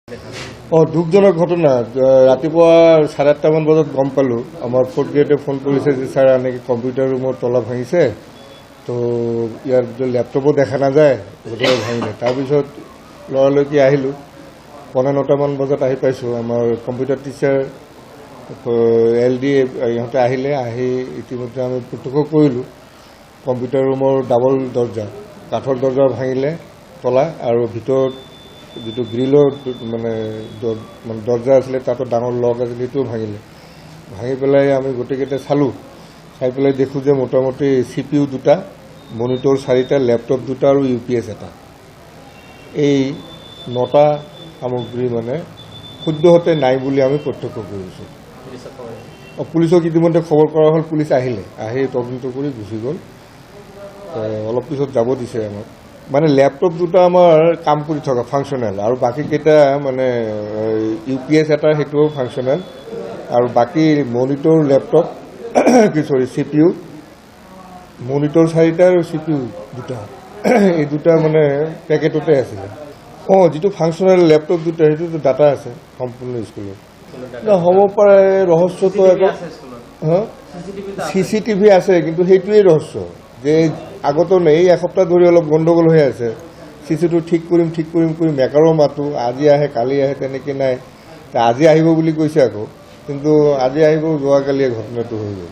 দুখজনক ঘটনা। ৰাতিপুৱা 8:30মান বজাত গম পালোঁ, আমাৰ ফ'ৰ্থ গ্ৰেডে ফোন কৰিছে যে ছাৰ এনেকৈ কম্পিউটাৰ ৰুমৰ তলা ভাঙিছে, তো ইয়াৰ লেপটপো দেখা নাযায়, গোটেই ভাঙিলে। তাৰপিছত লৰালৰিকৈ আহিলোঁ, 9:15মান বজাত আহি পাইছোঁ। আমাৰ কম্পিউটাৰ টিচাৰ LD ইহঁতে আহিলে, আহি ইতিমধ্যে আমি প্ৰত্যক্ষ কৰিলোঁ কম্পিউটাৰ ৰুমৰ ডাবল দৰ্জা, কাঠৰ দৰ্জা ভাঙিলে তলা, আৰু ভিতৰত যিটো গ্ৰিলৰ মানে দৰ্জা আছিলে তাতো ডাঙৰ লক আছিলে, সেইটোও ভাঙিলে। ভাঙি পেলাই আমি গোটেইকেইটা চালোঁ, চাই পেলাই দেখোঁ যে মোটামুটি CPU 2টা, মনিটৰ 4টা, লেপটপ 2টা আৰু UPS 1টা। এই 9টা সামগ্ৰী মানে সদ্যহতে নাই বুলি আমি প্ৰত্যক্ষ কৰিছোঁ। পুলিচক ইতিমধ্যে খবৰ কৰা হ'ল, পুলিচ আহিলে, আহি তদন্ত কৰি গুচি গ'ল। অলপ পিছত যাব দিছে আমাক। মানে লেপটপ 2টা আমাৰ কাম কৰি থকা ফাংচনেল, আৰু বাকীকেইটা মানে UPS 1টা সেইটোও ফাংচনেল, আৰু বাকী মনিটৰ লেপটপ CPU, মনিটৰ 4টা আৰু CPU 2টা, এই 2টা মানে পেকেটতে আছিলে। যিটো ফাংচনেল লেপটপ 2টা সেইটোতো ডাটা আছে সম্পূৰ্ণ স্কুলত। হ'ব পাৰে ৰহস্যটো CCTV আছে, কিন্তু সেইটোৱেই ৰহস্য যে আগতো এই এসপ্তাহ ধৰি অলপ গণ্ডগোল হৈ আছে। CCটো ঠিক কৰিম মেকাৰো মাতো, আজি আহে কালি আহে, তেনেকৈ নাই। আজি আহিব বুলি কৈছে আকৌ, কিন্তু আজি আহিব যোৱাকালিয়ে ঘটনাটো হৈ গ'ল।